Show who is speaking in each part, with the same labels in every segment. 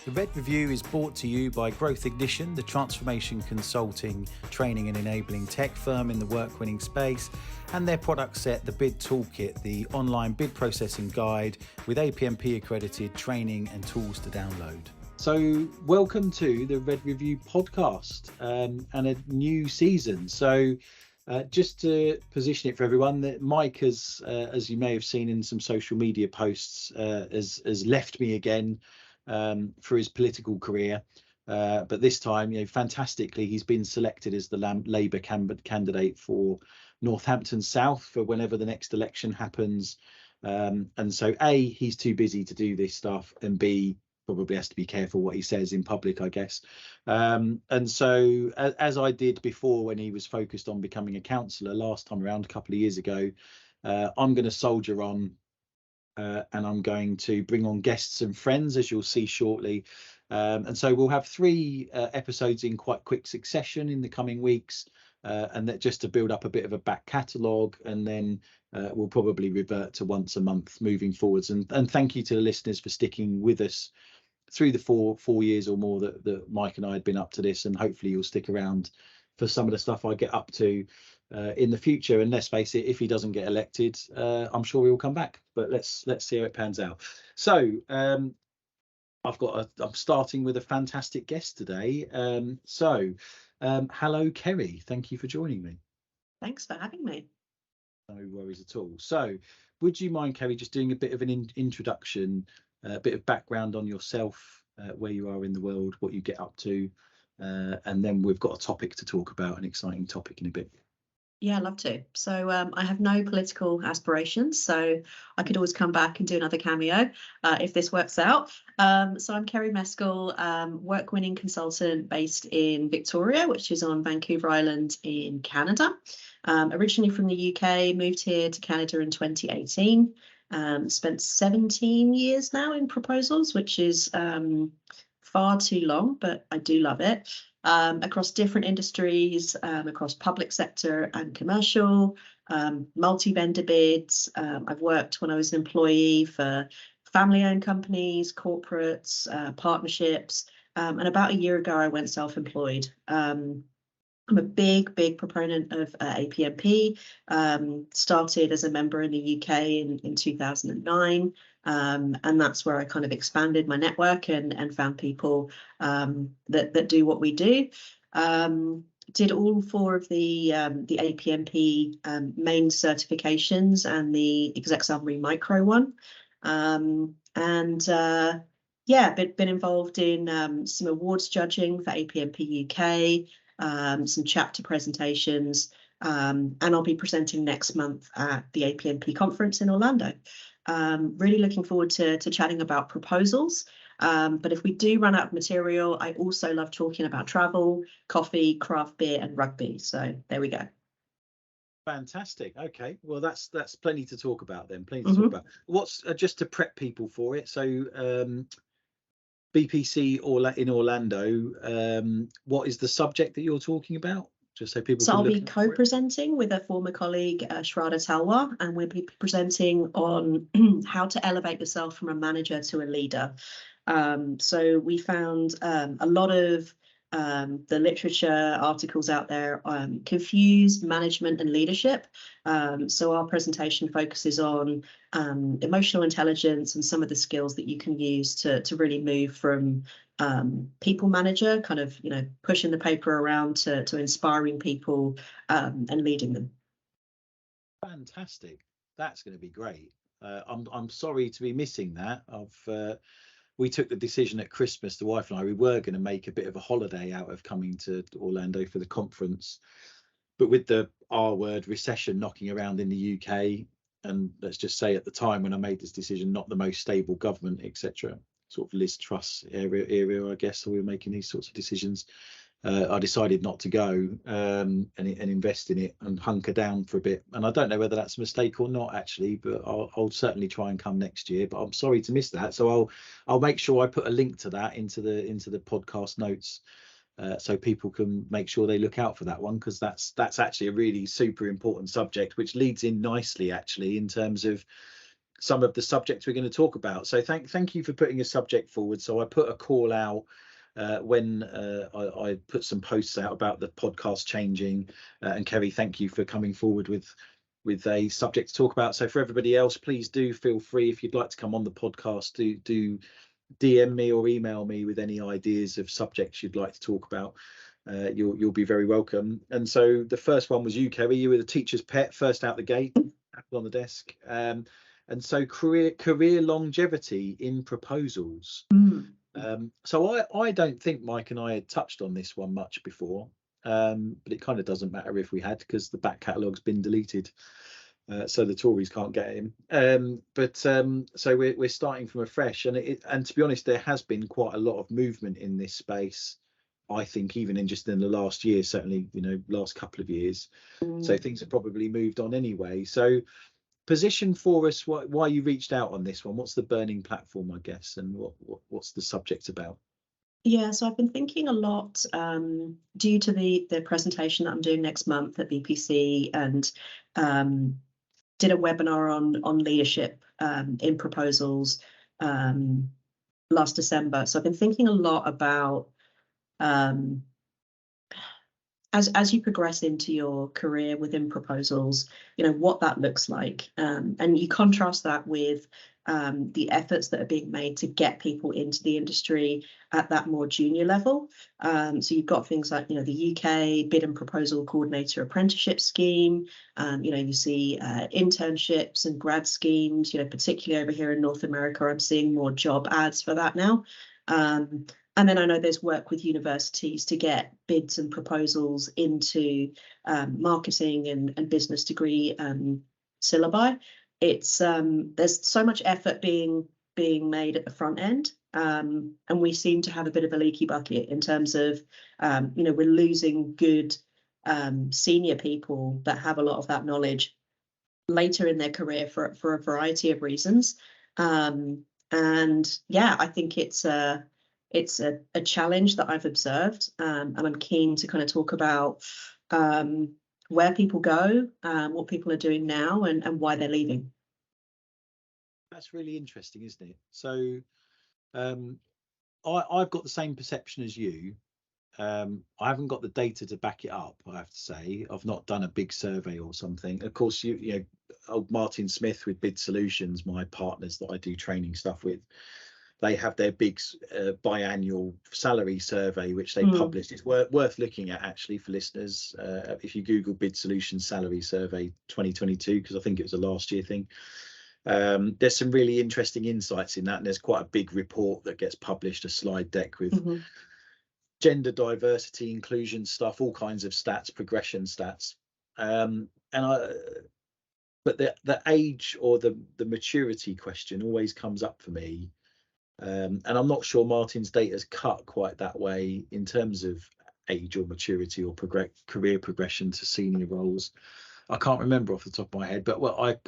Speaker 1: The Red Review is brought to you by Growth Ignition, the transformation consulting, training and enabling tech firm in the work-winning space, and their product set, the Bid Toolkit, the online bid processing guide with APMP accredited training and tools to download. So welcome to the Red Review podcast and a new season. So just to position it for everyone, that Mike has, as you may have seen in some social media posts, has left me again for his political career, but this time, fantastically, he's been selected as the Labour candidate for Northampton South for whenever the next election happens. And so, A, he's too busy to do this stuff, and B, probably has to be careful what he says in public, I guess. And so, as I did before when he was focused on becoming a councillor last time around, a couple of years ago, I'm going to soldier on. And I'm going to bring on guests and friends, as you'll see shortly. And so we'll have 3 episodes in quite quick succession in the coming weeks, and that just to build up a bit of a back catalogue, and then we'll probably revert to once a month moving forwards. And thank you to the listeners for sticking with us through the four years or more that Mike and I had been up to this, and hopefully you'll stick around for some of the stuff I get up to in the future. And let's face it, if he doesn't get elected, I'm sure he'll come back, but let's see how it pans out. So I'm starting with a fantastic guest today. Hello Ceri, thank you for joining me.
Speaker 2: Thanks for having me.
Speaker 1: No worries at all. So would you mind, Ceri, just doing a bit of an introduction, a bit of background on yourself, where you are in the world, what you get up to, and then we've got a topic to talk about, an exciting topic in a bit.
Speaker 2: Yeah, I'd love to. So I have no political aspirations, so I could always come back and do another cameo if this works out. So I'm Ceri Mescall, work-winning consultant based in Victoria, which is on Vancouver Island in Canada. Originally from the UK, moved here to Canada in 2018. Spent 17 years now in proposals, which is far too long, but I do love it. Across different industries, across public sector and commercial, multi-vendor bids. I've worked when I was an employee for family-owned companies, corporates, partnerships, and about a year ago I went self-employed. I'm a big proponent of APMP. Started as a member in the UK in 2009. And that's where I kind of expanded my network and found people that do what we do. Did all 4 of the APMP main certifications and the Exec Summary Micro one. Been involved in some awards judging for APMP UK, some chapter presentations, and I'll be presenting next month at the APMP conference in Orlando. Really looking forward to chatting about proposals. But if we do run out of material, I also love talking about travel, coffee, craft beer, and rugby. So there we go.
Speaker 1: Fantastic. Okay, well that's plenty to talk about then. Plenty to talk about. What's just to prep people for it. So BPC in Orlando. What is the subject that you're talking about? Just so people. So
Speaker 2: I'll be co-presenting with a former colleague, Shraddha Talwar, and we'll be presenting on how to elevate yourself from a manager to a leader. So we found a lot of the literature articles out there confuse management and leadership. So our presentation focuses on emotional intelligence and some of the skills that you can use to really move from people manager, kind of pushing the paper around, to inspiring people and leading them.
Speaker 1: Fantastic. That's going to be great. I'm sorry to be missing that. We took the decision at Christmas, the wife and I, we were going to make a bit of a holiday out of coming to Orlando for the conference, but with the R word recession knocking around in the UK, and let's just say at the time when I made this decision, not the most stable government, etc., sort of Liz Truss area, I guess, so we were making these sorts of decisions. I decided not to go and invest in it and hunker down for a bit. And I don't know whether that's a mistake or not, actually, but I'll certainly try and come next year. But I'm sorry to miss that. So I'll make sure I put a link to that into the podcast notes, so people can make sure they look out for that one, because that's actually a really super important subject, which leads in nicely, actually, in terms of some of the subjects we're going to talk about. So thank you for putting a subject forward. So I put a call out when I put some posts out about the podcast changing, and Ceri, thank you for coming forward with a subject to talk about. So for everybody else, please do feel free, if you'd like to come on the podcast, do DM me or email me with any ideas of subjects you'd like to talk about. You'll be very welcome. And so the first one was you, Ceri. You were the teacher's pet, first out the gate, apple on the desk. And so career longevity in proposals. So I don't think Mike and I had touched on this one much before, but it kind of doesn't matter if we had, because the back catalogue's been deleted. So the Tories can't get him. So we're starting from afresh, and to be honest, there has been quite a lot of movement in this space. I think even in the last year, certainly, last couple of years. So things have probably moved on anyway. So position for us why you reached out on this one. What's the burning platform, I guess, and what's the subject about?
Speaker 2: Yeah, so I've been thinking a lot, due to the presentation that I'm doing next month at BPC, and did a webinar on leadership in proposals last December. So I've been thinking a lot about as you progress into your career within proposals, what that looks like, and you contrast that with the efforts that are being made to get people into the industry at that more junior level. So you've got things like, the UK bid and proposal coordinator apprenticeship scheme. You see internships and grad schemes. Particularly over here in North America, I'm seeing more job ads for that now. And then I know there's work with universities to get bids and proposals into marketing and business degree syllabi. It's there's so much effort being made at the front end, and we seem to have a bit of a leaky bucket in terms of we're losing good senior people that have a lot of that knowledge later in their career for a variety of reasons. And yeah, I think it's a challenge that I've observed, and I'm keen to kind of talk about where people go, what people are doing now, and why they're leaving.
Speaker 1: That's really interesting, isn't it? So I've got the same perception as you. I haven't got the data to back it up, I have to say. I've not done a big survey or something. Of course, old Martin Smith with Bid Solutions, my partners that I do training stuff with, they have their big biannual salary survey, which they published. It's worth looking at, actually, for listeners. If you Google Bid Solutions salary survey 2022, because I think it was a last year thing. There's some really interesting insights in that, and there's quite a big report that gets published, a slide deck with gender diversity, inclusion stuff, all kinds of stats, progression stats. But the age or the maturity question always comes up for me. And I'm not sure Martin's data's cut quite that way in terms of age or maturity or career progression to senior roles. I can't remember off the top of my head, but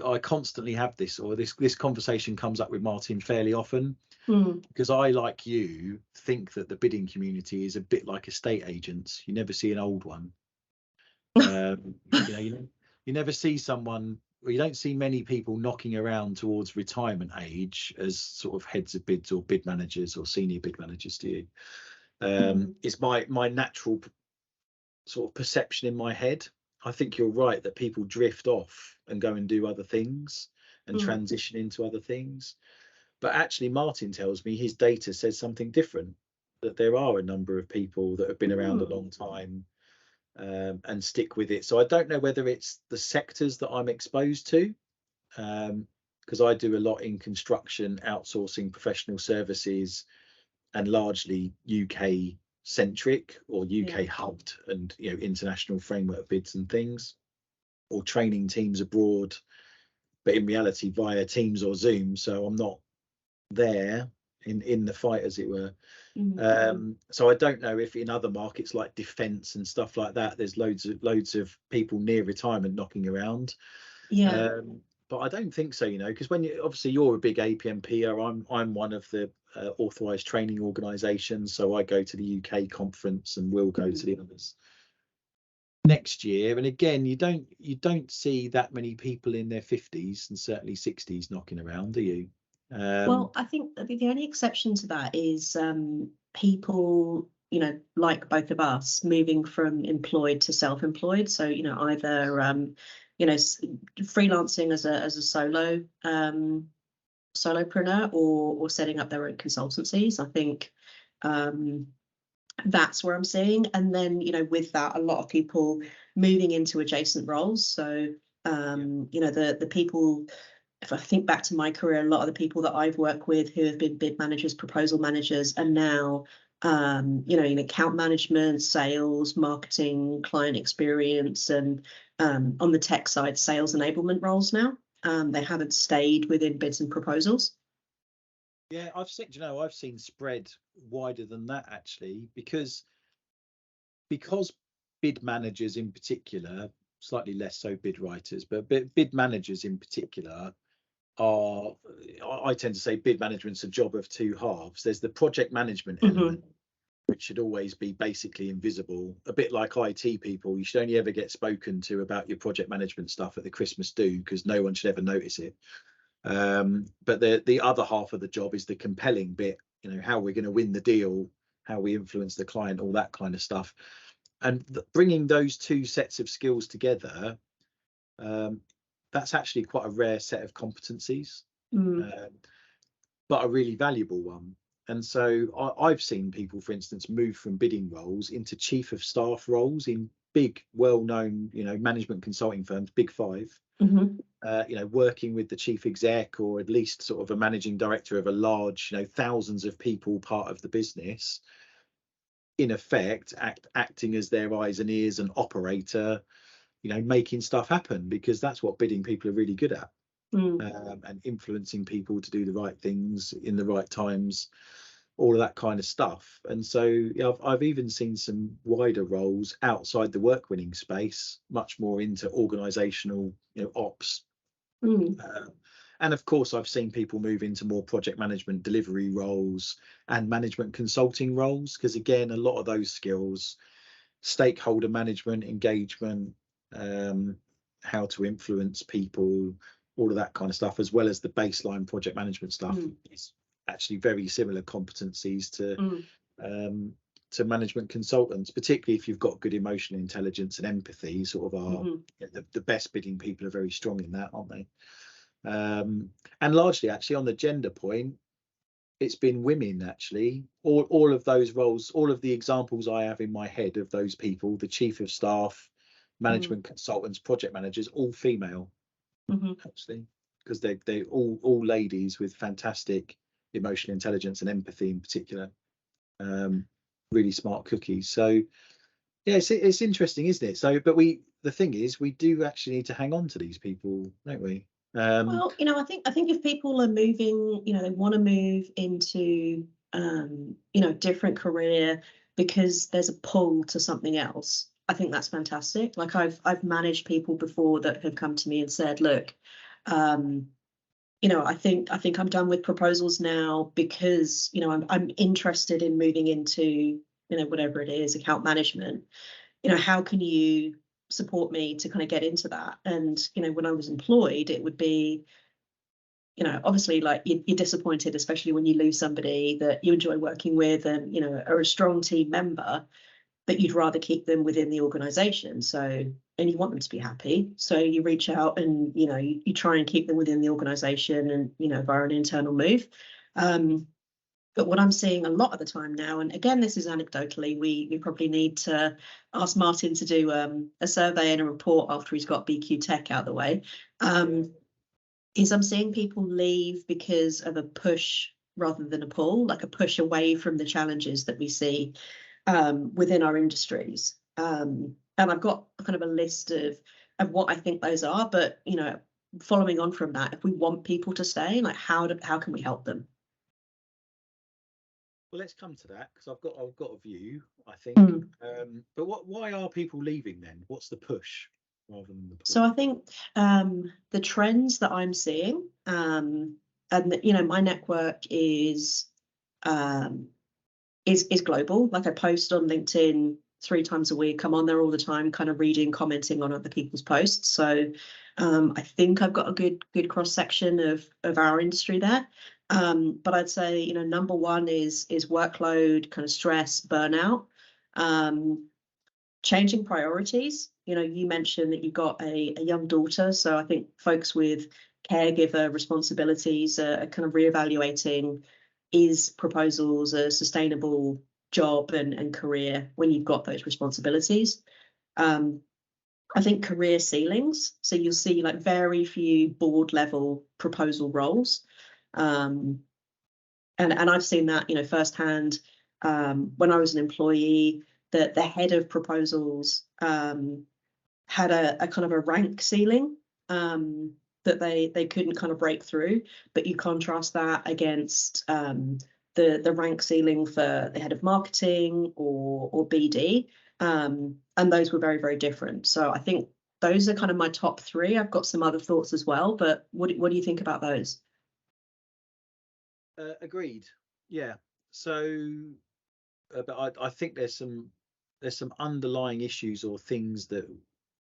Speaker 1: I constantly have this conversation comes up with Martin fairly often, because I, like you, think that the bidding community is a bit like estate agents. You never see an old one. You never see someone, or you don't see many people knocking around towards retirement age as sort of heads of bids or bid managers or senior bid managers, do you? It's my natural sort of perception in my head. I think you're right that people drift off and go and do other things and transition into other things. But actually, Martin tells me his data says something different, that there are a number of people that have been around a long time and stick with it. So I don't know whether it's the sectors that I'm exposed to, because I do a lot in construction, outsourcing, professional services, and largely UK centric or UK hubbed, and international framework bids and things, or training teams abroad, but in reality via Teams or Zoom. So I'm not there in the fight, as it were. So I don't know if in other markets like defence and stuff like that, there's loads of people near retirement knocking around. But I don't think so, because when obviously you're a big APMPer, I'm one of the authorised training organisations, so I go to the UK conference and will go to the others. next year. And again, you don't see that many people in their 50s and certainly 60s knocking around, do you?
Speaker 2: Well, I think the only exception to that is people, like both of us, moving from employed to self-employed. So, either freelancing as a solopreneur or setting up their own consultancies. I think that's where I'm seeing. And then, with that, a lot of people moving into adjacent roles. So, the people, if I think back to my career, a lot of the people that I've worked with who have been bid managers, proposal managers, are now, in account management, sales, marketing, client experience, and on the tech side, sales enablement roles now. They haven't stayed within bids and proposals.
Speaker 1: Yeah, I've seen spread wider than that actually, because bid managers in particular, slightly less so bid writers, but bid managers in particular are, I tend to say bid management's a job of two halves. There's the project management element, which should always be basically invisible, a bit like IT people. You should only ever get spoken to about your project management stuff at the Christmas do, because no one should ever notice it. But the other half of the job is the compelling bit, how we're going to win the deal, how we influence the client, all that kind of stuff. And bringing those two sets of skills together, that's actually quite a rare set of competencies, but a really valuable one. And so I've seen people, for instance, move from bidding roles into chief of staff roles in big, well-known, management consulting firms, big five. Working with the chief exec, or at least sort of a managing director of a large, thousands of people part of the business, in effect acting as their eyes and ears and operator, making stuff happen, because that's what bidding people are really good at. And influencing people to do the right things in the right times, all of that kind of stuff. And so I've even seen some wider roles outside the work winning space, much more into organizational, ops. And of course, I've seen people move into more project management delivery roles and management consulting roles, because again, a lot of those skills, stakeholder management, engagement, how to influence people, all of that kind of stuff, as well as the baseline project management stuff, is actually very similar competencies to management consultants, particularly if you've got good emotional intelligence and empathy. Sort of are the best bidding people are very strong in that, aren't they? And largely actually on the gender point, it's been women actually. All of those roles, all of the examples I have in my head of those people, the chief of staff, management consultants, project managers, all female actually, because they're all ladies with fantastic emotional intelligence and empathy in particular. Really smart cookies. So yeah, it's interesting, isn't it? So, but the thing is, we do actually need to hang on to these people, don't we?
Speaker 2: Well, I think if people are moving, they want to move into, different career because there's a pull to something else. I think that's fantastic. Like I've managed people before that have come to me and said, look, I think I'm done with proposals now because, I'm interested in moving into, whatever it is, account management. How can you support me to kind of get into that? And when I was employed, it would be, obviously, like you're disappointed, especially when you lose somebody that you enjoy working with and are a strong team member, but you'd rather keep them within the organization. So, and you want them to be happy, so you reach out and you try and keep them within the organization and via an internal move. But what I'm seeing a lot of the time now, and again, this is anecdotally, we probably need to ask Martin to do a survey and a report after he's got BQ Tech out of the way, is I'm seeing people leave because of a push rather than a pull, like a push away from the challenges that we see within our industries. And I've got kind of a list of what I think those are, but following on from that, if we want people to stay, like how can we help them?
Speaker 1: Well, let's come to that, because I've got a view, I think. But why are people leaving then? What's the push rather than the pull?
Speaker 2: So I think the trends that I'm seeing, and my network is global. Like I post on LinkedIn 3 times a week. I'm on there all the time, kind of reading, commenting on other people's posts. So I think I've got a good cross section of our industry there. But I'd say, you know, number one is workload, kind of stress, burnout, changing priorities. You know, you mentioned that you've got a young daughter, so I think folks with caregiver responsibilities are kind of reevaluating, is proposals a sustainable job and career when you've got those responsibilities. I think career ceilings. So you'll see like very few board level proposal roles. And I've seen that, you know, firsthand when I was an employee, that the head of proposals had a kind of a rank ceiling that they couldn't kind of break through. But you contrast that against the rank ceiling for the head of marketing or BD, and those were very, very different. So I think those are kind of my top three. I've got some other thoughts as well, but what do you think about those?
Speaker 1: Agreed. Yeah. So, but I think there's some underlying issues or things that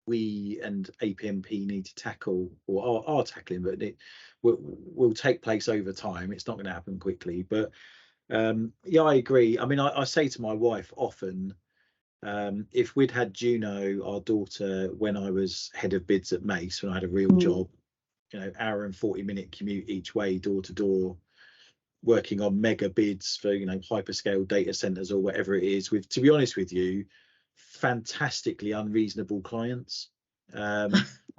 Speaker 1: we and APMP need to tackle, or are tackling, but it will take place over time. It's not going to happen quickly. But yeah, I agree. I mean, I say to my wife often, if we'd had Juno, our daughter, when I was head of bids at Mace, when I had a real job, you know, hour and 40-minute commute each way, door to door, working on mega bids for, you know, hyperscale data centers or whatever it is, with, to be honest with you, fantastically unreasonable clients,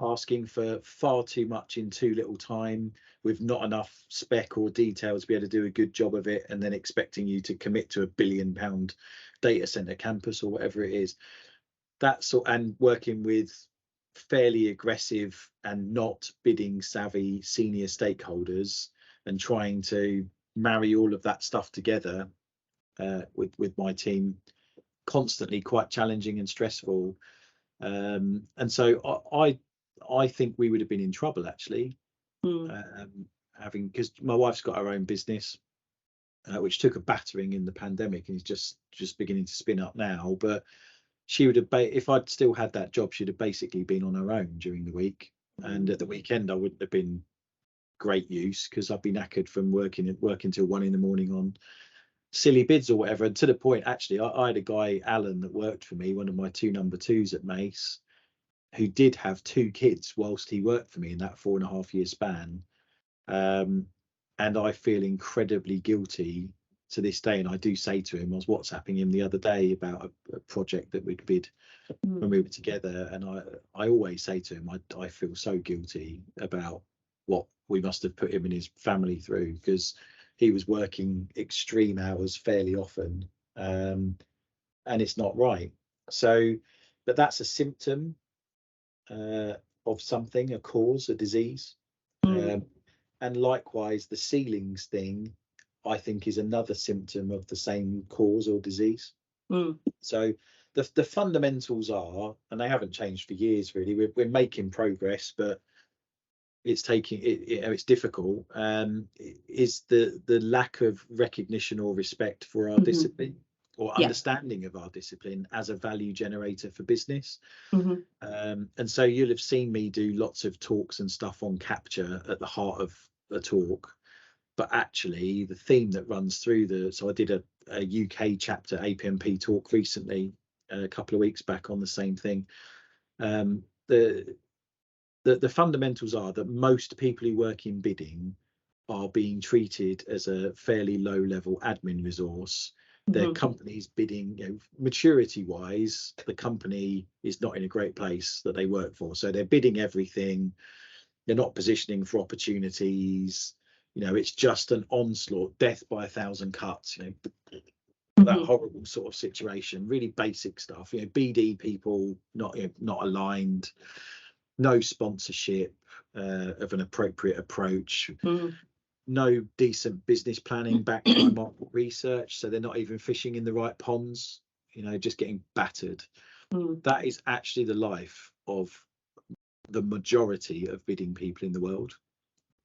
Speaker 1: asking for far too much in too little time, with not enough spec or detail to be able to do a good job of it, and then expecting you to commit to £1 billion data center campus or whatever it is. That's, and working with fairly aggressive and not bidding savvy senior stakeholders, and trying to marry all of that stuff together with my team, constantly quite challenging and stressful. And so I think we would have been in trouble actually, having, because my wife's got her own business, which took a battering in the pandemic and is just beginning to spin up now. But she would have, if I'd still had that job, she'd have basically been on her own during the week, and at the weekend I wouldn't have been great use, because I'd be knackered from working till 1 a.m. on silly bids or whatever. And to the point, actually, I had a guy, Alan, that worked for me, one of my 2 number 2s at Mace, who did have 2 kids whilst he worked for me in that 4.5-year span. And I feel incredibly guilty to this day. And I do say to him, I was WhatsApping him the other day about a project that we'd bid when we were together, and I always say to him, I feel so guilty about what we must have put him and his family through, because he was working extreme hours fairly often, and it's not right. So, but that's a symptom of something, a cause, a disease. And likewise, the ceilings thing, I think, is another symptom of the same cause or disease. So the fundamentals are, and they haven't changed for years really, we're making progress, but it's taking it's difficult, is the lack of recognition or respect for our discipline, or understanding of our discipline as a value generator for business. And so you'll have seen me do lots of talks and stuff on capture at the heart of a talk, but actually the theme that runs through so I did a UK chapter APMP talk recently, a couple of weeks back, on the same thing. The fundamentals are that most people who work in bidding are being treated as a fairly low level admin resource. Their company's bidding, you know, maturity wise, the company is not in a great place that they work for, so they're bidding everything, they're not positioning for opportunities, you know, it's just an onslaught, death by 1,000 cuts, you know, that horrible sort of situation, really basic stuff, you know, BD people not aligned, no sponsorship of an appropriate approach, no decent business planning backed by market research, so they're not even fishing in the right ponds, you know, just getting battered. That is actually the life of the majority of bidding people in the world,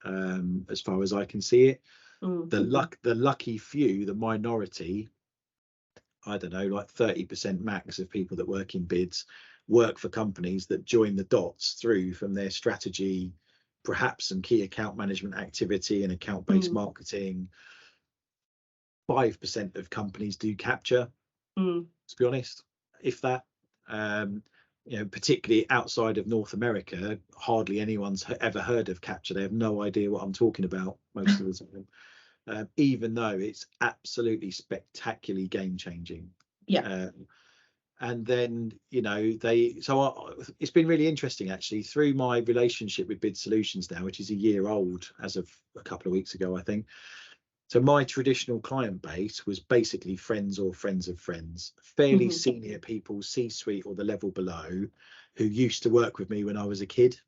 Speaker 1: as far as I can see it. The lucky few, the minority, I don't know, like 30% max of people that work in bids work for companies that join the dots through from their strategy, perhaps some key account management activity and account-based marketing. 5% of companies do capture, to be honest, if that. Particularly outside of North America, hardly anyone's ever heard of capture. They have no idea what I'm talking about most of the time, even though it's absolutely spectacularly game changing.
Speaker 2: Yeah.
Speaker 1: And then, it's been really interesting actually through my relationship with Bid Solutions now, which is a year old as of a couple of weeks ago, I think. So my traditional client base was basically friends or friends of friends, fairly senior people, C-suite or the level below, who used to work with me when I was a kid,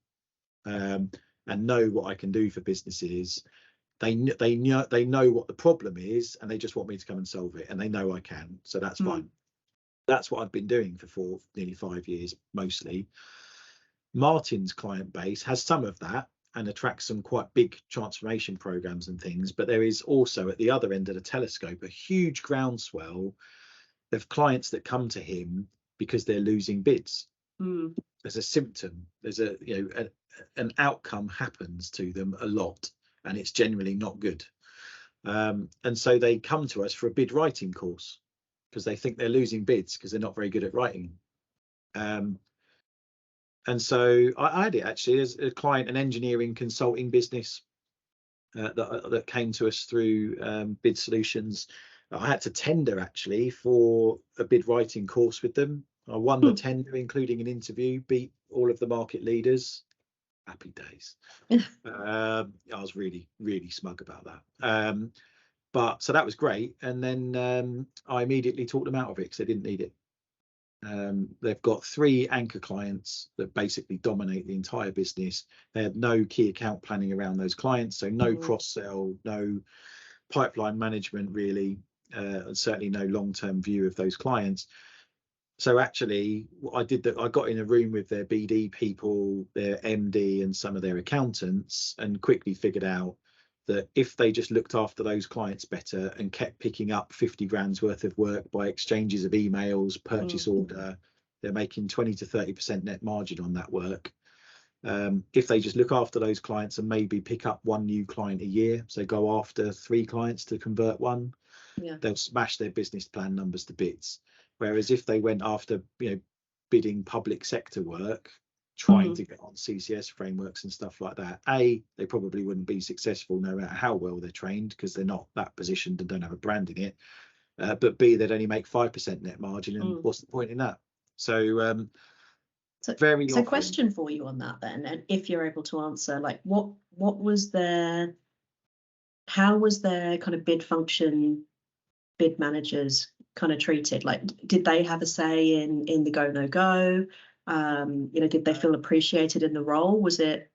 Speaker 1: and know what I can do for businesses. They know what the problem is, and they just want me to come and solve it, and they know I can, so that's fine. That's what I've been doing for nearly 5 years, mostly. Martin's client base has some of that and attracts some quite big transformation programs and things, but there is also at the other end of the telescope a huge groundswell of clients that come to him because they're losing bids. There's a symptom, there's an outcome happens to them a lot, and it's generally not good. And so they come to us for a bid writing course because they think they're losing bids because they're not very good at writing. And so I had it actually as a client, an engineering consulting business that came to us through Bid Solutions. I had to tender actually for a bid writing course with them. I won the tender, including an interview, beat all of the market leaders. Happy days. I was really, really smug about that. But so that was great. And then I immediately talked them out of it because they didn't need it. They've got 3 anchor clients that basically dominate the entire business. They have no key account planning around those clients, so no cross-sell, no pipeline management really, and certainly no long-term view of those clients. So actually what I did, that I got in a room with their BD people, their MD and some of their accountants, and quickly figured out that if they just looked after those clients better and kept picking up 50 grand's worth of work by exchanges of emails, purchase order, they're making 20 to 30% net margin on that work. If they just look after those clients and maybe pick up 1 new client a year, so go after 3 clients to convert 1, they'll smash their business plan numbers to bits. Whereas if they went after, bidding public sector work, trying to get on CCS frameworks and stuff like that, A, they probably wouldn't be successful no matter how well they're trained because they're not that positioned and don't have a brand in it. But B, they'd only make 5% net margin, and what's the point in that? So very
Speaker 2: so
Speaker 1: often,
Speaker 2: question for you on that then, and if you're able to answer, like what was their, how was their kind of bid function, bid managers kind of treated? Like, did they have a say in the go no go? Did they feel appreciated in the role? Was it?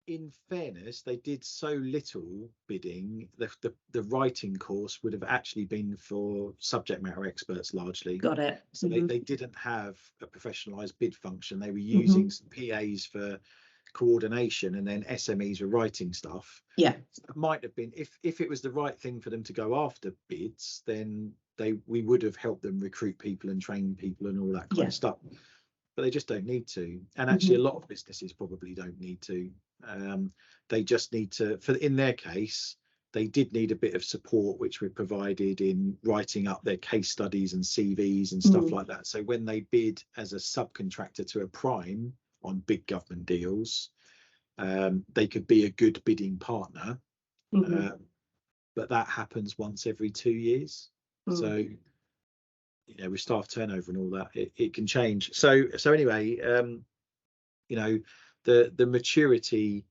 Speaker 1: In fairness, they did so little bidding. The writing course would have actually been for subject matter experts largely.
Speaker 2: Got it.
Speaker 1: So they didn't have a professionalized bid function. They were using some PAs for coordination, and then SMEs were writing stuff.
Speaker 2: Yeah.
Speaker 1: So it might have been, if it was the right thing for them to go after bids, then we would have helped them recruit people and train people and all that kind of stuff. But they just don't need to. And actually, a lot of businesses probably don't need to. They just need to, in their case, they did need a bit of support, which we provided in writing up their case studies and CVs and stuff like that. So when they bid as a subcontractor to a prime on big government deals, they could be a good bidding partner. But that happens once every 2 years. So, with staff turnover and all that, it can change. So anyway, the maturity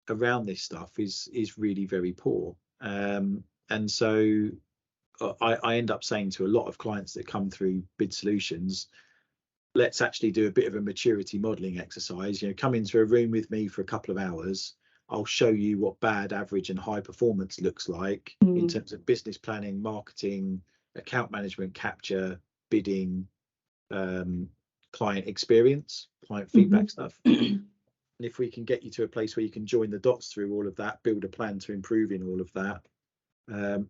Speaker 1: around this stuff is really very poor. And so I end up saying to a lot of clients that come through Bid Solutions, let's actually do a bit of a maturity modeling exercise. Come into a room with me for a couple of hours. I'll show you what bad, average and high performance looks like in terms of business planning, marketing, account management, capture, bidding, client experience, client feedback stuff. And if we can get you to a place where you can join the dots through all of that, build a plan to improve in all of that,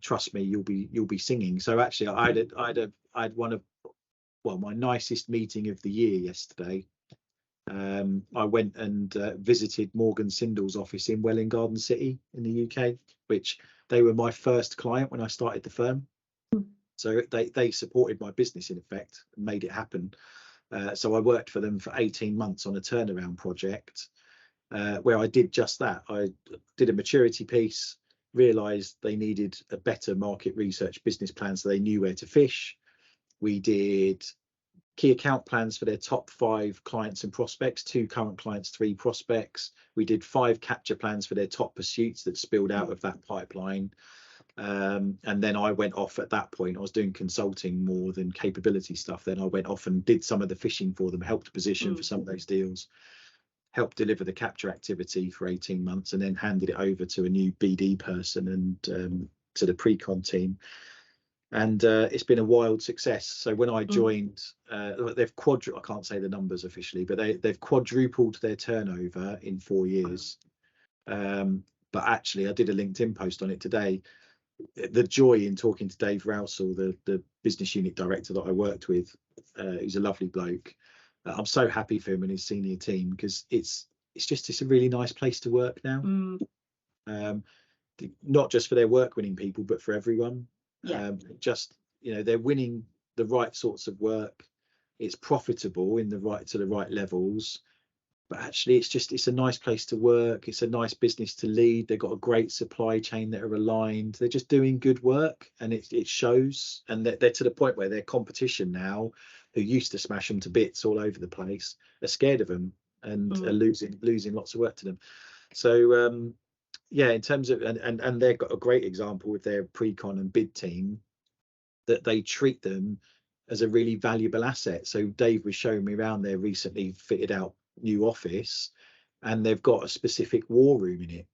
Speaker 1: trust me, you'll be singing. So actually, I had one of my nicest meeting of the year yesterday. I went and visited Morgan Sindall's office in Welwyn Garden City in the UK, which they were my first client when I started the firm. So they supported my business in effect and made it happen. So I worked for them for 18 months on a turnaround project where I did just that. I did a maturity piece, realised they needed a better market research business plan so they knew where to fish. We did key account plans for their top 5 clients and prospects, 2 current clients, 3 prospects. We did 5 capture plans for their top pursuits that spilled out of that pipeline. And then I went off at that point. I was doing consulting more than capability stuff. Then I went off and did some of the fishing for them, helped position for some of those deals, helped deliver the capture activity for 18 months, and then handed it over to a new BD person and to the pre-con team. And it's been a wild success. So when I joined, they've I can't say the numbers officially, but they've quadrupled their turnover in 4 years. But actually, I did a LinkedIn post on it today. The joy in talking to Dave Rousell, the business unit director that I worked with, he's a lovely bloke. I'm so happy for him and his senior team, because it's a really nice place to work now. Not just for their work winning people, but for everyone. They're winning the right sorts of work. It's profitable in the right levels. But actually, it's a nice place to work. It's a nice business to lead. They've got a great supply chain that are aligned. They're just doing good work, and it shows. And they're to the point where their competition now, who used to smash them to bits all over the place, are scared of them and are losing lots of work to them. So in terms of and they've got a great example with their pre-con and bid team, that they treat them as a really valuable asset. So Dave was showing me around their recently fitted out new office, and they've got a specific war room in it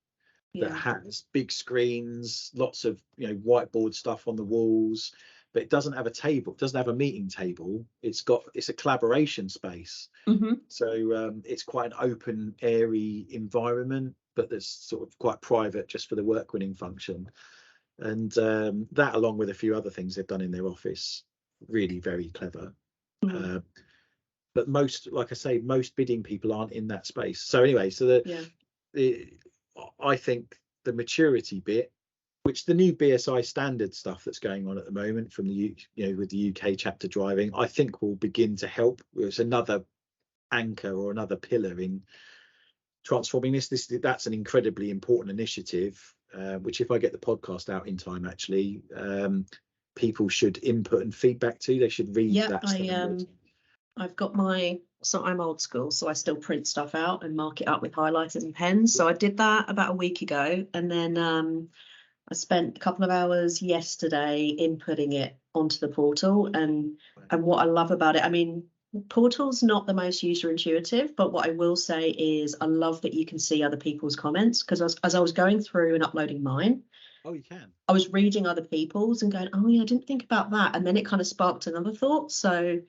Speaker 1: that has big screens, lots of whiteboard stuff on the walls, but it doesn't have a table, it doesn't have a meeting table. It's a collaboration space. So it's quite an open, airy environment, but there's sort of quite private, just for the work winning function. And that, along with a few other things they've done in their office, really very clever. But most bidding people aren't in that space. So anyway, I think the maturity bit, which the new BSI standard stuff that's going on at the moment from the with the UK chapter driving, I think will begin to help. It's another anchor or another pillar in transforming this. That's an incredibly important initiative, which, if I get the podcast out in time, actually, people should input and feedback to. They should read that standard.
Speaker 2: I've got I'm old school, so I still print stuff out and mark it up with highlighters and pens. So I did that about a week ago, and then I spent a couple of hours yesterday inputting it onto the portal. And what I love about it, I mean, portal's not the most user intuitive, but what I will say is I love that you can see other people's comments, because as I was going through and uploading mine,
Speaker 1: you can.
Speaker 2: I was reading other people's and going, oh yeah, I didn't think about that, and then it kind of sparked another thought. So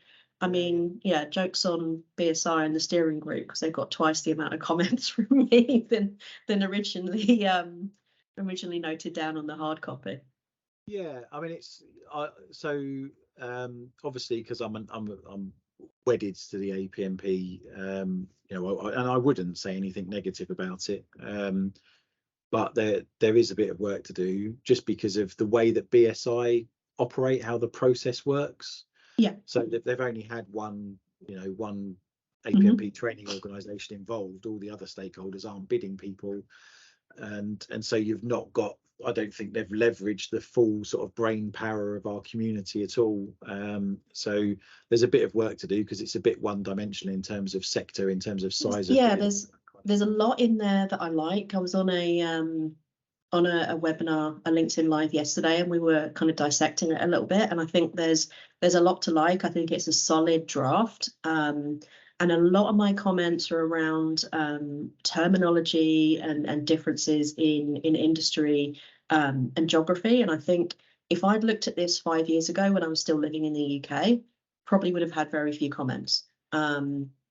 Speaker 2: I mean, jokes on BSI and the steering group, because they've got twice the amount of comments from me than originally noted down on the hard copy.
Speaker 1: Yeah, I mean, it's obviously, because I'm wedded to the APMP, and I wouldn't say anything negative about it. But there is a bit of work to do, just because of the way that BSI operate, how the process works. So they've only had one APMP training organisation involved. All the other stakeholders aren't bidding people, and so you've not got. I don't think they've leveraged the full sort of brain power of our community at all. So there's a bit of work to do, because it's a bit one-dimensional in terms of sector, in terms of size.
Speaker 2: There's a lot in there that I like. I was on a webinar, a LinkedIn Live yesterday, and we were kind of dissecting it a little bit. And I think there's a lot to like. I think it's a solid draft. And a lot of my comments are around terminology and differences in industry and geography. And I think if I'd looked at this 5 years ago when I was still living in the UK, probably would have had very few comments.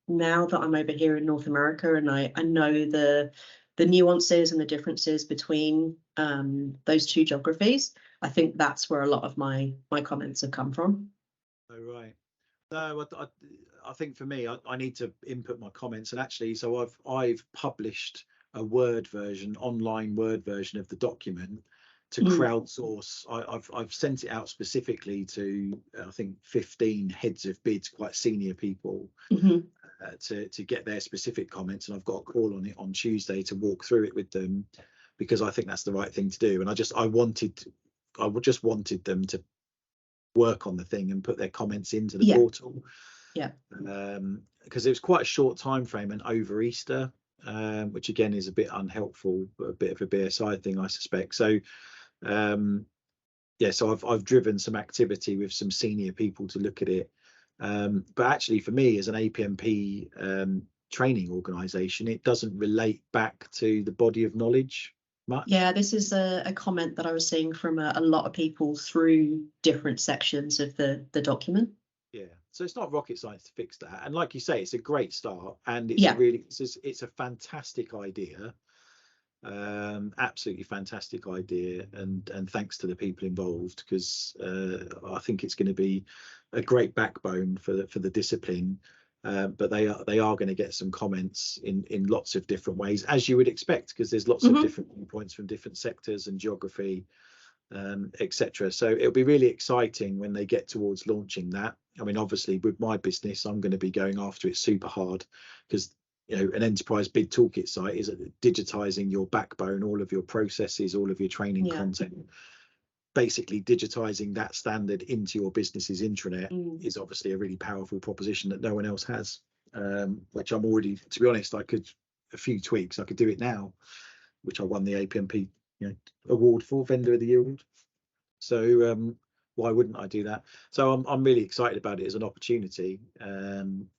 Speaker 2: Now that I'm over here in North America, and I know the the nuances and the differences between those two geographies, I think that's where a lot of my comments have come from.
Speaker 1: Oh, right. No, I think for me, I need to input my comments, and actually, so I've published a online Word version of the document to crowdsource. I've sent it out specifically to I think 15 heads of bids, quite senior people, to get their specific comments, and I've got a call on it on Tuesday to walk through it with them, because I think that's the right thing to do. And I just wanted them to work on the thing and put their comments into the portal. Because it was quite a short time frame and over Easter, which again is a bit unhelpful, but a bit of a BSI thing, I suspect. So so I've driven some activity with some senior people to look at it. But actually, for me, as an APMP training organisation, it doesn't relate back to the body of knowledge much.
Speaker 2: Yeah, this is a comment that I was seeing from a lot of people through different sections of the document.
Speaker 1: Yeah, so it's not rocket science to fix that, and like you say, it's a great start, and it's a fantastic idea. Absolutely fantastic idea, and thanks to the people involved, because I think it's going to be a great backbone for the discipline. But they are going to get some comments in lots of different ways, as you would expect, because there's lots of different points from different sectors and geography, etc. So it'll be really exciting when they get towards launching that. I mean, obviously, with my business, I'm going to be going after it super hard, because an enterprise bid toolkit site is digitizing your backbone, all of your processes, all of your training content. Basically digitizing that standard into your business's intranet is obviously a really powerful proposition that no one else has, which I'm already, to be honest, a few tweaks, I could do it now, which I won the APMP award for, Vendor of the Year. So why wouldn't I do that? So I'm really excited about it as an opportunity.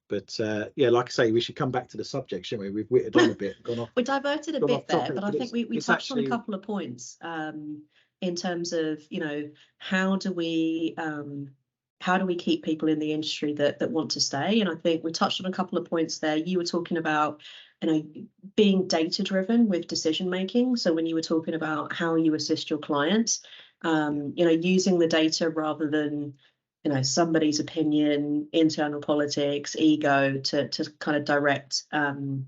Speaker 1: But like I say, we should come back to the subject, shouldn't we? We've whittled on a bit, gone off.
Speaker 2: We diverted a bit there, but I think we touched on a couple of points in terms of, how do we keep people in the industry that want to stay? And I think we touched on a couple of points there. You were talking about, being data driven with decision making. So when you were talking about how you assist your clients, using the data rather than somebody's opinion, internal politics, ego to kind of direct and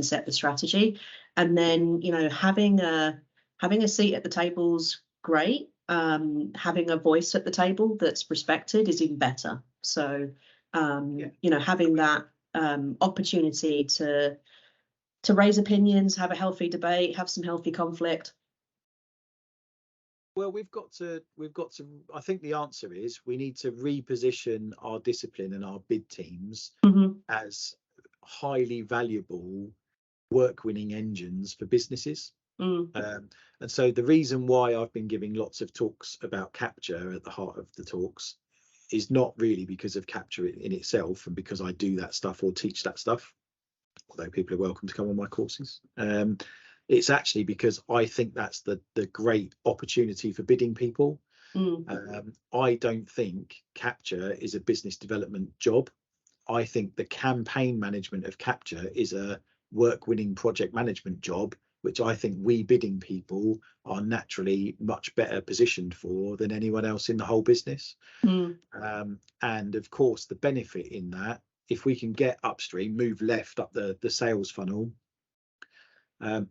Speaker 2: set the strategy. And then having a seat at the table's great. Having a voice at the table that's respected is even better. So having that opportunity to raise opinions, have a healthy debate, have some healthy conflict.
Speaker 1: Well, we've got to. I think the answer is we need to reposition our discipline and our bid teams as highly valuable work-winning engines for businesses. And so the reason why I've been giving lots of talks about capture at the heart of the talks is not really because of capture in itself and because I do that stuff or teach that stuff, although people are welcome to come on my courses. It's actually because I think that's the great opportunity for bidding people. I don't think capture is a business development job. I think the campaign management of capture is a work-winning project management job, which I think we bidding people are naturally much better positioned for than anyone else in the whole business. And of course, the benefit in that, if we can get upstream, move left up the sales funnel,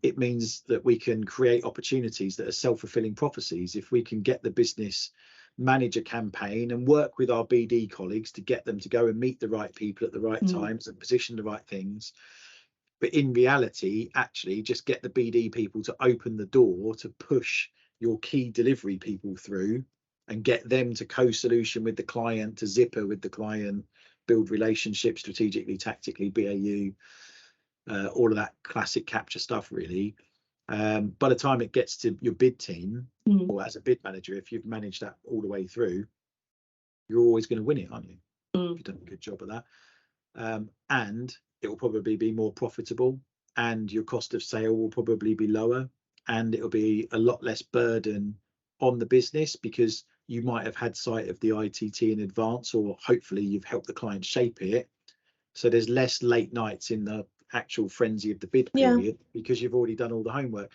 Speaker 1: it means that we can create opportunities that are self-fulfilling prophecies. If we can get the business manage a campaign and work with our BD colleagues to get them to go and meet the right people at the right times and position the right things, but in reality, actually just get the BD people to open the door to push your key delivery people through and get them to co-solution with the client, to zipper with the client, build relationships strategically, tactically, BAU, all of that classic capture stuff, really. By the time it gets to your bid team, or as a bid manager, if you've managed that all the way through, you're always going to win it, aren't you? If you've done a good job of that. And it will probably be more profitable, and your cost of sale will probably be lower, and it'll be a lot less burden on the business because you might have had sight of the ITT in advance, or hopefully you've helped the client shape it. So there's less late nights in the actual frenzy of the bid
Speaker 2: Yeah.
Speaker 1: period, because you've already done all the homework.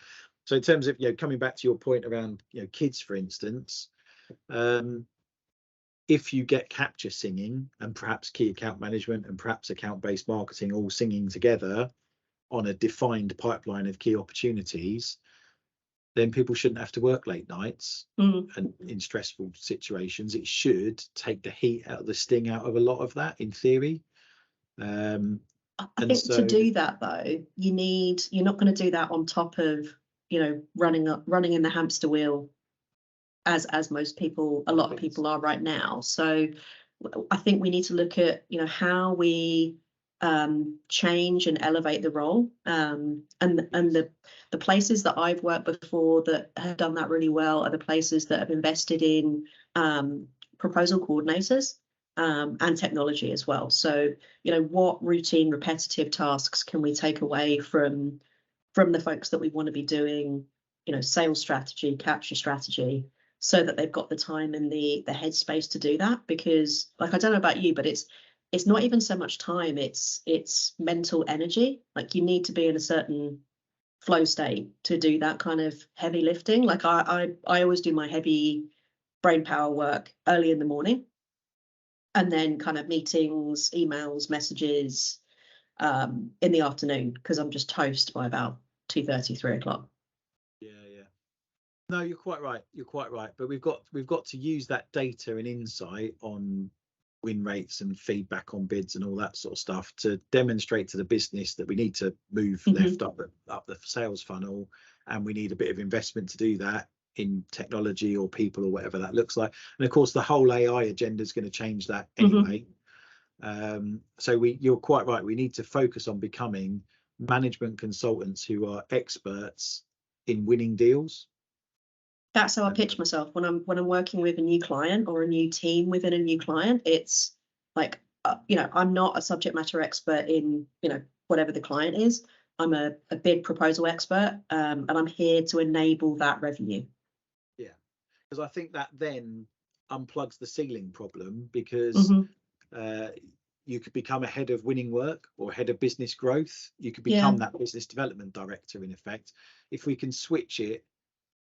Speaker 1: So in terms of, coming back to your point around, kids, for instance, if you get capture singing and perhaps key account management and perhaps account-based marketing all singing together on a defined pipeline of key opportunities, then people shouldn't have to work late nights and in stressful situations. It should take the heat out of the sting out of a lot of that, in theory.
Speaker 2: I think to do that though, you're not going to do that on top of, running in the hamster wheel as a lot of people are right now. So I think we need to look at, how we change and elevate the role. And the places that I've worked before that have done that really well are the places that have invested in proposal coordinators and technology as well. So, what routine, repetitive tasks can we take away from the folks that we want to be doing, sales strategy, capture strategy, so that they've got the time and the headspace to do that? Because, like, I don't know about you, but it's not even so much time, it's mental energy. Like, you need to be in a certain flow state to do that kind of heavy lifting. Like, I always do my heavy brain power work early in the morning, and then kind of meetings, emails, messages in the afternoon, because I'm just toast by about 2:30, 3 o'clock.
Speaker 1: Yeah. No, you're quite right. But we've got to use that data and insight on win rates and feedback on bids and all that sort of stuff to demonstrate to the business that we need to move left up the sales funnel, and we need a bit of investment to do that in technology or people or whatever that looks like. And of course, the whole AI agenda is going to change that anyway. So you're quite right. We need to focus on becoming management consultants who are experts in winning deals.
Speaker 2: That's how I pitch myself when I'm working with a new client or a new team within a new client. It's like, I'm not a subject matter expert in, whatever the client is. I'm a bid proposal expert, and I'm here to enable that revenue.
Speaker 1: Yeah, because I think that then unplugs the ceiling problem, because you could become a head of winning work or head of business growth. You could become that business development director, in effect, if we can switch it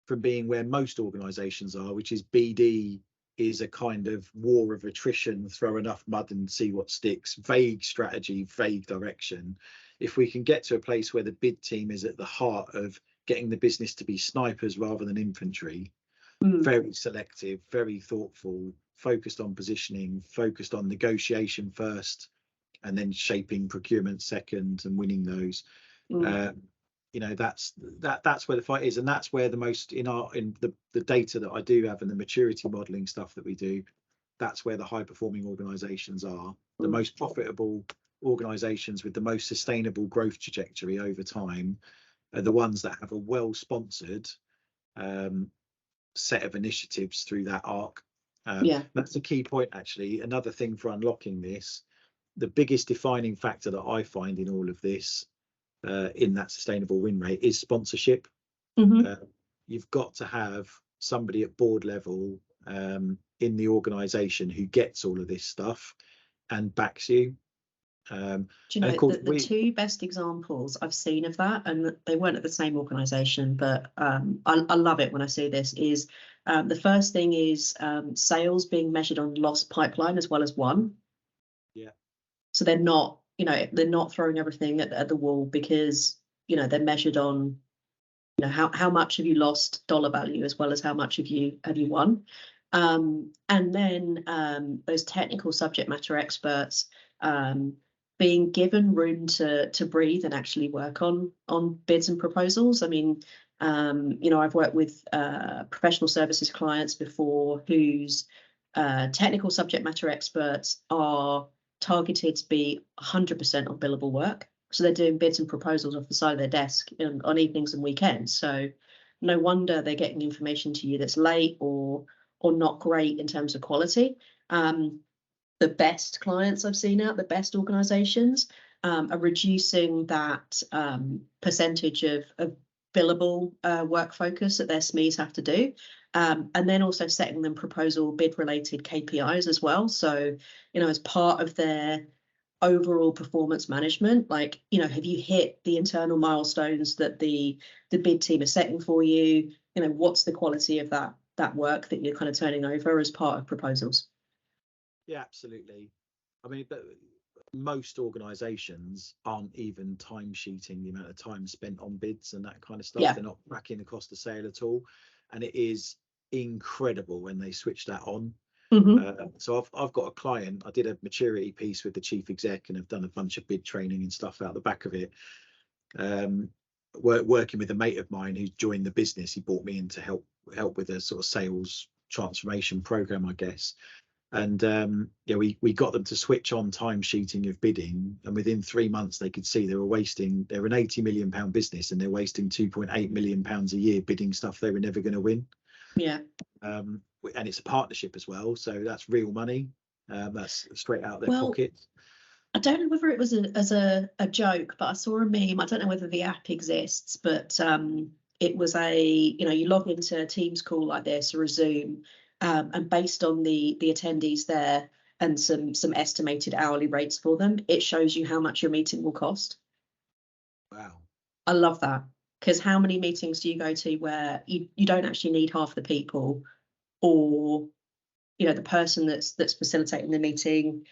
Speaker 1: from being where most organizations are, which is BD is a kind of war of attrition, throw enough mud and see what sticks, vague strategy, vague direction. If we can get to a place where the bid team is at the heart of getting the business to be snipers rather than infantry, very selective, very thoughtful, focused on positioning, focused on negotiation first, and then shaping procurement second and winning those. That's where the fight is, and that's where the most in the data that I do have and the maturity modeling stuff that we do, that's where the high performing organizations are. The most profitable organizations with the most sustainable growth trajectory over time are the ones that have a well sponsored set of initiatives through that arc. That's a key point, actually. Another thing for unlocking this, the biggest defining factor that I find in all of this, in that sustainable win rate, is sponsorship. You've got to have somebody at board level in the organization who gets all of this stuff and backs you.
Speaker 2: Do you know, the two best examples I've seen of that, and they weren't at the same organization, but I love it when I see this, is the first thing is sales being measured on lost pipeline as well as won. So they're not throwing everything at the wall, because they're measured on how much have you lost dollar value as well as how much have you won. And then those technical subject matter experts being given room to breathe and actually work on bids and proposals. I mean, I've worked with professional services clients before whose technical subject matter experts are targeted to be 100% on billable work. So they're doing bids and proposals off the side of their desk on evenings and weekends. So no wonder they're getting information to you that's late or not great in terms of quality. The best clients I've seen the best organizations are reducing that percentage of billable work focus that their SMEs have to do, and then also setting them proposal bid related KPIs as well. So, as part of their overall performance management. Like, you know, have you hit the internal milestones that the bid team is setting for you? You know, what's the quality of that work that you're kind of turning over as part of proposals?
Speaker 1: Yeah, absolutely. I mean, but most organisations aren't even timesheeting the amount of time spent on bids and that kind of stuff.
Speaker 2: Yeah.
Speaker 1: They're not tracking the cost of sale at all, and it is incredible when they switch that on.
Speaker 2: Hmm.
Speaker 1: So I've got a client. I did a maturity piece with the chief exec, and have done a bunch of bid training and stuff out the back of it. Um, working with a mate of mine who's joined the business, he brought me in to help with a sort of sales transformation program, I guess. And yeah, we got them to switch on time sheeting of bidding, and within 3 months they could see they're an 80 million pound business, and they're wasting 2.8 million pounds a year bidding stuff they were never going to win.
Speaker 2: Yeah.
Speaker 1: And it's a partnership as well, so that's real money. That's straight out their
Speaker 2: Well,
Speaker 1: pockets.
Speaker 2: I don't know whether it was as a joke, but I saw a meme. I don't know whether the app exists, but it was you know, you log into a Teams call like this or a Zoom, and based on the attendees there and some estimated hourly rates for them, it shows you how much your meeting will cost.
Speaker 1: Wow.
Speaker 2: I love that, because how many meetings do you go to where you don't actually need half the people, or you know, the person that's facilitating the meeting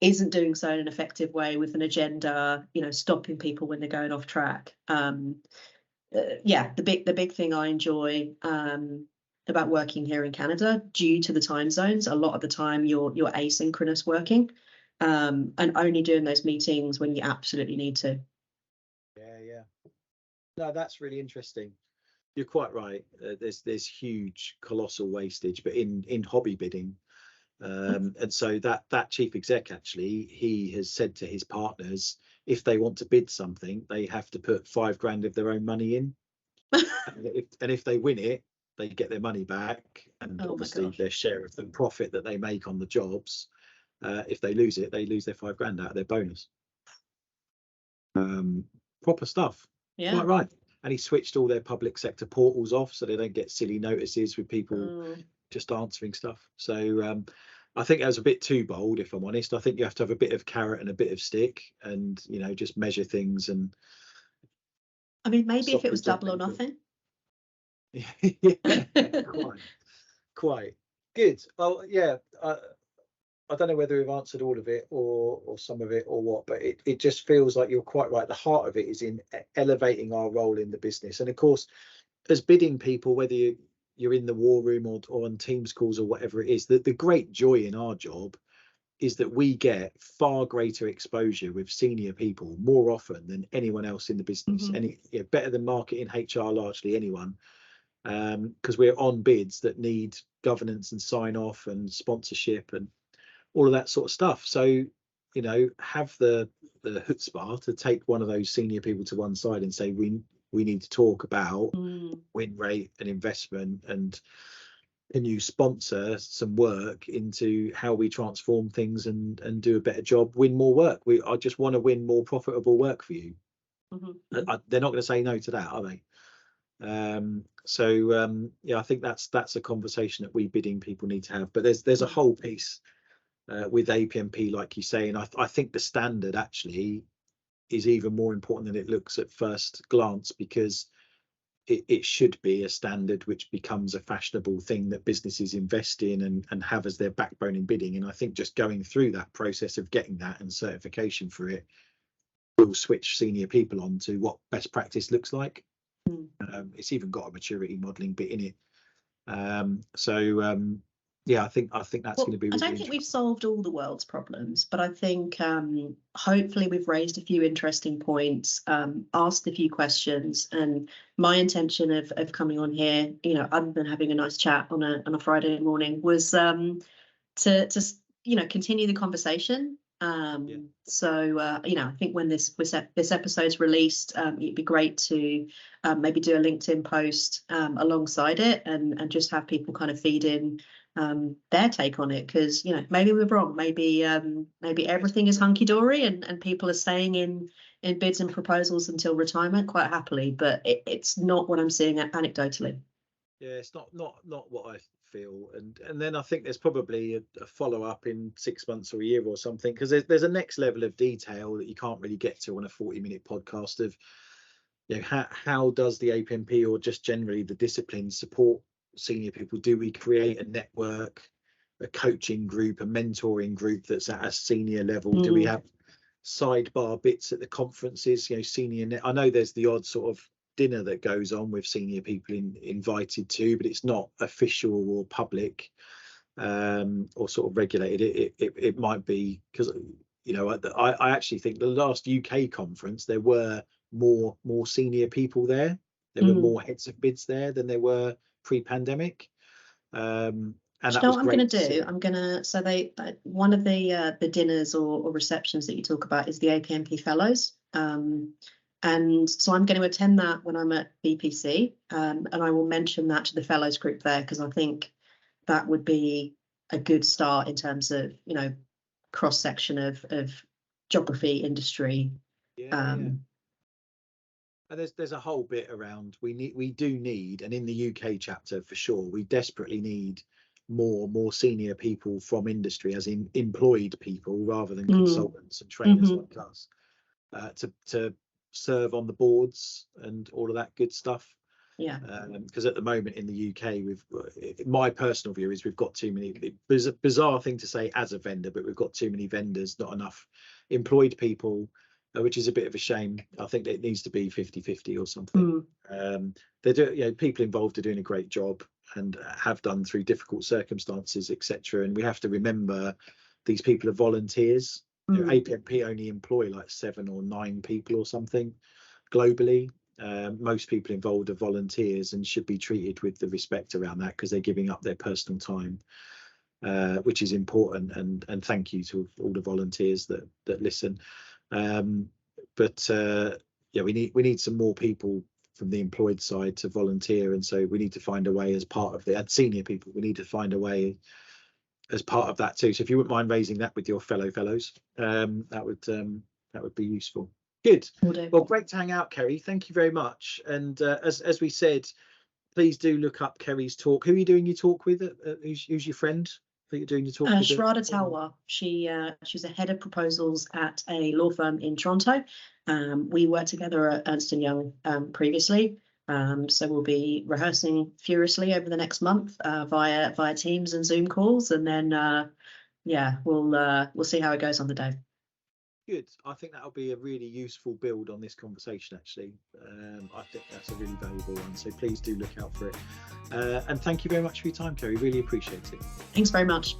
Speaker 2: isn't doing so in an effective way with an agenda, you know, stopping people when they're going off track. Yeah, the big thing I enjoy about working here in Canada, due to the time zones, a lot of the time you're asynchronous working, and only doing those meetings when you absolutely need to.
Speaker 1: Yeah. No, that's really interesting. You're quite right. There's huge, colossal wastage, but in hobby bidding. And so that chief exec, actually, he has said to his partners, if they want to bid something, they have to put 5 grand of their own money in. And if they win it, they get their money back, and
Speaker 2: Oh my
Speaker 1: obviously
Speaker 2: gosh.
Speaker 1: their share of the profit that they make on the jobs. If they lose it, they lose their 5 grand out of their bonus. Um, Proper stuff.
Speaker 2: Yeah.
Speaker 1: Quite right. And he switched all their public sector portals off, so they don't get silly notices with people
Speaker 2: Oh.
Speaker 1: just answering stuff. So I think that was a bit too bold, if I'm honest. I think you have to have a bit of carrot and a bit of stick, and just measure things and
Speaker 2: I mean, maybe if it
Speaker 1: softly
Speaker 2: was
Speaker 1: talk
Speaker 2: double or
Speaker 1: people.
Speaker 2: nothing.
Speaker 1: Yeah, quite good. Well, yeah. I don't know whether we've answered all of it or some of it or what, but it just feels like you're quite right. The heart of it is in elevating our role in the business. And of course, as bidding people, whether you're in the war room or on Teams calls or whatever it is, the great joy in our job is that we get far greater exposure with senior people more often than anyone else in the business.
Speaker 2: Hmm.
Speaker 1: Any better than marketing, HR, largely anyone, because we're on bids that need governance and sign off and sponsorship and all of that sort of stuff. So, have the chutzpah to take one of those senior people to one side and say, we need to talk about
Speaker 2: Mm.
Speaker 1: win rate and investment, and can you sponsor some work into how we transform things and do a better job, win more work. I just want to win more profitable work for you.
Speaker 2: Hmm.
Speaker 1: They're not going to say no to that, are they? So yeah, I think that's a conversation that we bidding people need to have. But there's a whole piece with APMP, like you say, and I think the standard actually is even more important than it looks at first glance, because it should be a standard which becomes a fashionable thing that businesses invest in and have as their backbone in bidding. And I think just going through that process of getting that and certification for it will switch senior people on to what best practice looks like.
Speaker 2: Mm.
Speaker 1: It's even got a maturity modelling bit in it. So yeah, I think that's going to
Speaker 2: Well,
Speaker 1: be
Speaker 2: I
Speaker 1: really
Speaker 2: don't think we've
Speaker 1: interesting.
Speaker 2: solved all the world's problems, but I think hopefully we've raised a few interesting points, asked a few questions, and my intention of coming on here, you know, other than having a nice chat on a Friday morning, was to you know, continue the conversation.
Speaker 1: Yeah.
Speaker 2: So you know, I think when this episode's released, it'd be great to maybe do a LinkedIn post alongside it, and just have people kind of feed in their take on it, because you know, maybe we're wrong, maybe everything is hunky dory, and people are staying in bids and proposals until retirement quite happily, but it's not what I'm seeing anecdotally.
Speaker 1: Yeah, it's not what I feel, and then I think there's probably a follow-up in 6 months or a year or something, because there's a next level of detail that you can't really get to on a 40-minute podcast of, you know, how does the APMP or just generally the discipline support senior people? Do we create a network, a coaching group, a mentoring group that's at a senior level? Do we have sidebar bits at the conferences, you know, I know there's the odd sort of dinner that goes on with senior people invited to, but it's not official or public, or sort of regulated. It might be, because, you know, I actually think the last UK conference there were more senior people there. There were more heads of bids there than there were pre-pandemic, and
Speaker 2: Do you
Speaker 1: that
Speaker 2: know
Speaker 1: was
Speaker 2: what I'm
Speaker 1: great
Speaker 2: going
Speaker 1: to
Speaker 2: to
Speaker 1: see.
Speaker 2: do? I'm going to, so one of the dinners or receptions that you talk about is the APMP Fellows. And so I'm going to attend that when I'm at BPC, and I will mention that to the Fellows group there, because I think that would be a good start in terms of, you know, cross section of geography, industry.
Speaker 1: Yeah. And there's a whole bit around, we do need, and in the UK chapter for sure, we desperately need more senior people from industry, as in employed people rather than consultants and trainers like us, to serve on the boards and all of that good stuff.
Speaker 2: Yeah.
Speaker 1: Because at the moment in the UK, my personal view is we've got too many. It's a bizarre thing to say as a vendor, but we've got too many vendors, not enough employed people, which is a bit of a shame. I think it needs to be 50-50 or something. They do, you know, people involved are doing a great job and have done through difficult circumstances, etc. And we have to remember these people are volunteers. You know, APMP only employ like 7 or 9 people or something globally. Most people involved are volunteers and should be treated with the respect around that, because they're giving up their personal time, which is important. And thank you to all the volunteers that listen. But yeah, we need some more people from the employed side to volunteer, and so we need to find a way as part of and senior people. We need to find a way as part of that too. So if you wouldn't mind raising that with your fellows, that would be useful. Good. Well, great to hang out, Ceri. Thank you very much. And as we said, please do look up Ceri's talk. Who are you doing your talk with? Who's your friend that you're doing your talk with?
Speaker 2: Shraddha Talwar. She's a head of proposals at a law firm in Toronto. We worked together at Ernst & Young previously. So we'll be rehearsing furiously over the next month via Teams and Zoom calls, and then yeah, we'll see how it goes on the day.
Speaker 1: Good. I think that'll be a really useful build on this conversation, actually. I think that's a really valuable one. So please do look out for it. And thank you very much for your time, Ceri. Really appreciate it.
Speaker 2: Thanks very much.